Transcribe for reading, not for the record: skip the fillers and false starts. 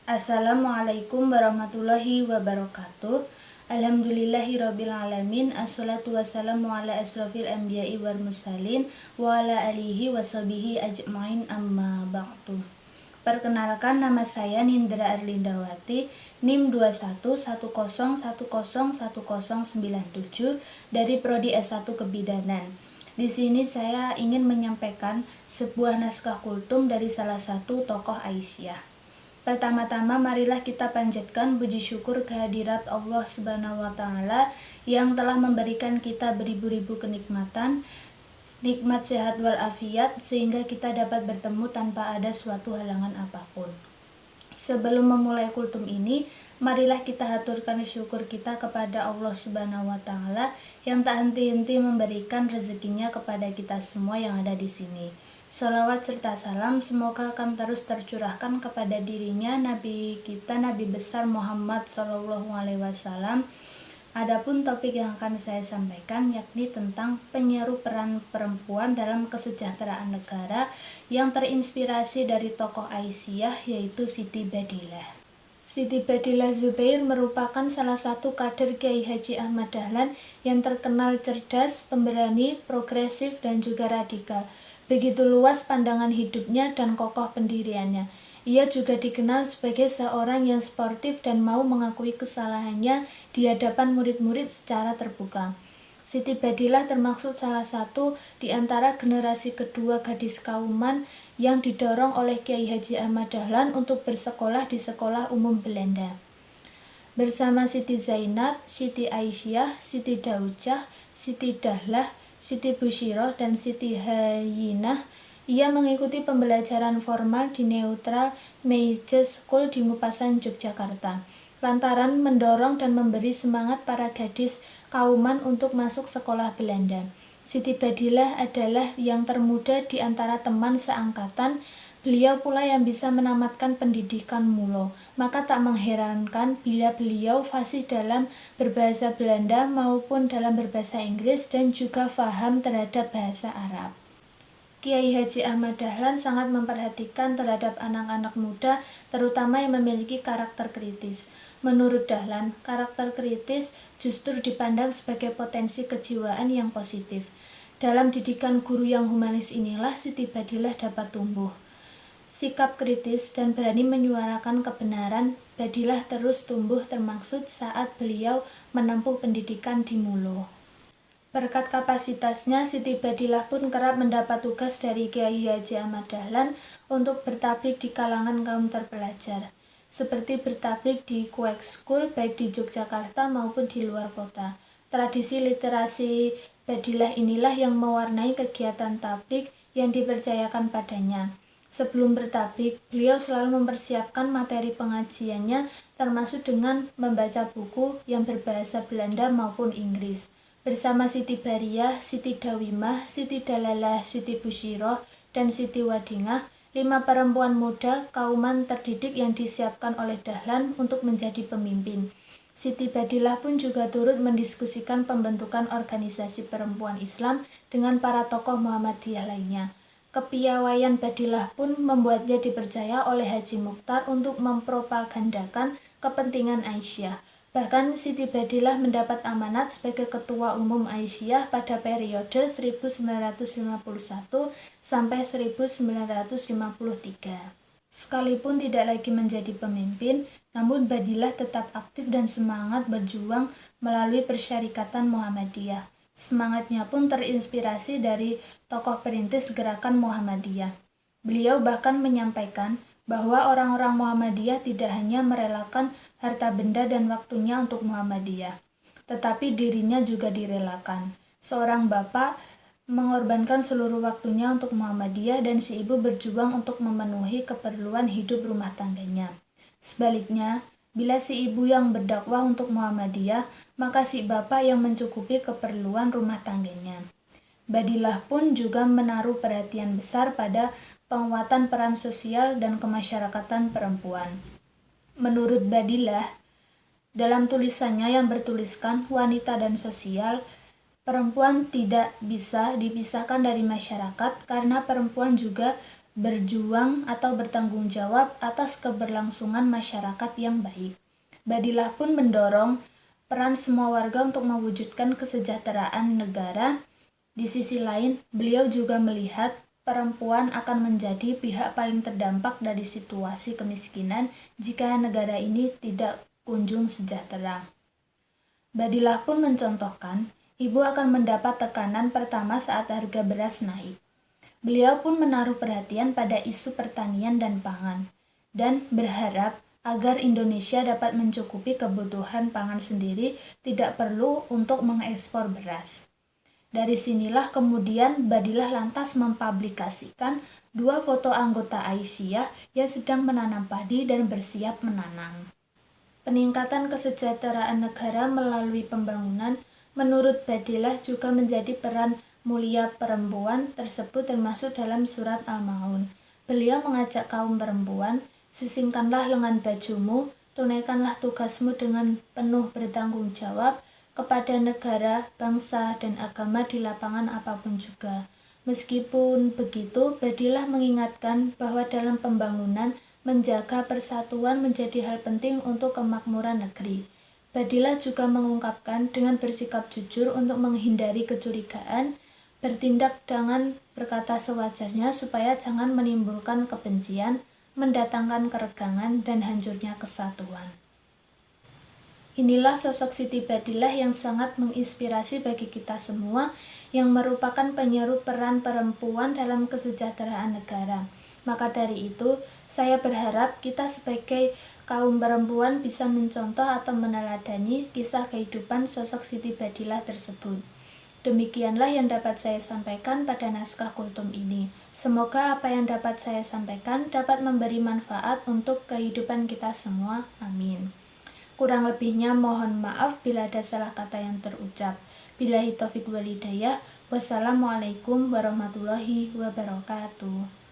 Assalamualaikum warahmatullahi wabarakatuh. Alhamdulillahirabbil alamin. Assalatu wassalamu ala asrofil anbiya'i wal mursalin wa ala alihi washabihi ajmain amma ba'du. Perkenalkan, nama saya Nindra Arlindawati, NIM 2110101097 dari Prodi S1 Kebidanan. Di sini saya ingin menyampaikan sebuah naskah kultum dari salah satu tokoh Aisyah. Pertama-tama marilah kita panjatkan puji syukur kehadirat Allah Subhanahu wa Ta'ala yang telah memberikan kita beribu-ribu kenikmatan, nikmat sehat walafiat, sehingga kita dapat bertemu tanpa ada suatu halangan apapun. Sebelum memulai kultum ini, marilah kita haturkan syukur kita kepada Allah Subhanahu wa Ta'ala yang tak henti-henti memberikan rezekinya kepada kita semua yang ada di sini. Salawat serta salam semoga akan terus tercurahkan kepada dirinya, Nabi kita, Nabi besar Muhammad SAW. Adapun topik yang akan saya sampaikan yakni tentang penyeru peran perempuan dalam kesejahteraan negara yang terinspirasi dari tokoh Aisyah, yaitu Siti Badilah. Siti Badilah Zubair merupakan salah satu kader Kiai Haji Ahmad Dahlan yang terkenal cerdas, pemberani, progresif, dan juga radikal. Begitu luas pandangan hidupnya dan kokoh pendiriannya. Ia juga dikenal sebagai seorang yang sportif dan mau mengakui kesalahannya di hadapan murid-murid secara terbuka. Siti Badilah termasuk salah satu di antara generasi kedua gadis kauman yang didorong oleh Kiai Haji Ahmad Dahlan untuk bersekolah di sekolah umum Belanda. Bersama Siti Zainab, Siti Aisyah, Siti Daujah, Siti Dahlah, Siti Bushiroh, dan Siti Hayinah, ia mengikuti pembelajaran formal di Neutral Meije School di Ngupasan, Yogyakarta, lantaran mendorong dan memberi semangat para gadis kauman untuk masuk sekolah Belanda. Siti Badilah adalah yang termuda di antara teman seangkatan. Beliau pula yang bisa menamatkan pendidikan mulo, maka tak mengherankan bila beliau fasih dalam berbahasa Belanda maupun dalam berbahasa Inggris dan juga faham terhadap bahasa Arab. Kiai Haji Ahmad Dahlan sangat memperhatikan terhadap anak-anak muda, terutama yang memiliki karakter kritis. Menurut Dahlan, karakter kritis justru dipandang sebagai potensi kejiwaan yang positif. Dalam didikan guru yang humanis inilah Siti Badilah dapat tumbuh. Sikap kritis dan berani menyuarakan kebenaran Badilah terus tumbuh termaksud saat beliau menempuh pendidikan di Mulo. Berkat kapasitasnya, Siti Badilah pun kerap mendapat tugas dari Kiai Haji Ahmad Dahlan untuk bertablik di kalangan kaum terpelajar, seperti bertablik di Quake School baik di Yogyakarta maupun di luar kota. Tradisi literasi Badilah inilah yang mewarnai kegiatan tablik yang dipercayakan padanya. Sebelum bertablik, beliau selalu mempersiapkan materi pengajiannya, termasuk dengan membaca buku yang berbahasa Belanda maupun Inggris. Bersama Siti Bariyah, Siti Dawimah, Siti Dalalah, Siti Bushiroh, dan Siti Wadingah, 5 perempuan muda kauman terdidik yang disiapkan oleh Dahlan untuk menjadi pemimpin. Siti Badilah pun juga turut mendiskusikan pembentukan organisasi perempuan Islam dengan para tokoh Muhammadiyah lainnya. Kepiawaian Badilah pun membuatnya dipercaya oleh Haji Mukhtar untuk mempropagandakan kepentingan Aisyah. Bahkan Siti Badilah mendapat amanat sebagai Ketua Umum Aisyah pada periode 1951 sampai 1953. Sekalipun tidak lagi menjadi pemimpin, namun Badilah tetap aktif dan semangat berjuang melalui Persyarikatan Muhammadiyah. Semangatnya pun terinspirasi dari tokoh perintis gerakan Muhammadiyah. Beliau bahkan menyampaikan bahwa orang-orang Muhammadiyah tidak hanya merelakan harta benda dan waktunya untuk Muhammadiyah, tetapi dirinya juga direlakan. Seorang bapak mengorbankan seluruh waktunya untuk Muhammadiyah dan si ibu berjuang untuk memenuhi keperluan hidup rumah tangganya. Sebaliknya, bila si ibu yang berdakwah untuk Muhammadiyah, maka si bapak yang mencukupi keperluan rumah tangganya. Badilah pun juga menaruh perhatian besar pada penguatan peran sosial dan kemasyarakatan perempuan. Menurut Badilah, dalam tulisannya yang bertuliskan Wanita dan Sosial, perempuan tidak bisa dipisahkan dari masyarakat karena perempuan juga berjuang atau bertanggung jawab atas keberlangsungan masyarakat yang baik. Badilah pun mendorong peran semua warga untuk mewujudkan kesejahteraan negara. Di sisi lain, beliau juga melihat perempuan akan menjadi pihak paling terdampak dari situasi kemiskinan jika negara ini tidak kunjung sejahtera. Badilah pun mencontohkan, ibu akan mendapat tekanan pertama saat harga beras naik. Beliau pun menaruh perhatian pada isu pertanian dan pangan, dan berharap agar Indonesia dapat mencukupi kebutuhan pangan sendiri, tidak perlu untuk mengekspor beras. Dari sinilah kemudian Badilah lantas mempublikasikan 2 foto anggota Aisyah yang sedang menanam padi dan bersiap menanam. Peningkatan kesejahteraan negara melalui pembangunan menurut Badilah juga menjadi peran mulia perempuan tersebut termasuk dalam surat Al-Maun. Beliau mengajak kaum perempuan, sisingkanlah lengan bajumu, tunaikanlah tugasmu dengan penuh bertanggung jawab kepada negara, bangsa, dan agama di lapangan apapun juga. Meskipun begitu, Badilah mengingatkan bahwa dalam pembangunan, menjaga persatuan menjadi hal penting untuk kemakmuran negeri. Badilah juga mengungkapkan dengan bersikap jujur untuk menghindari kecurigaan, bertindak dengan berkata sewajarnya supaya jangan menimbulkan kebencian, mendatangkan keregangan, dan hancurnya kesatuan. Inilah sosok Siti Badilah yang sangat menginspirasi bagi kita semua, yang merupakan penyeru peran perempuan dalam kesejahteraan negara. Maka dari itu, saya berharap kita sebagai kaum perempuan bisa mencontoh atau meneladani kisah kehidupan sosok Siti Badilah tersebut. Demikianlah yang dapat saya sampaikan pada naskah kultum ini. Semoga apa yang dapat saya sampaikan dapat memberi manfaat untuk kehidupan kita semua. Amin. Kurang lebihnya mohon maaf bila ada salah kata yang terucap. Billahi taufiq wal hidayah. Wassalamualaikum warahmatullahi wabarakatuh.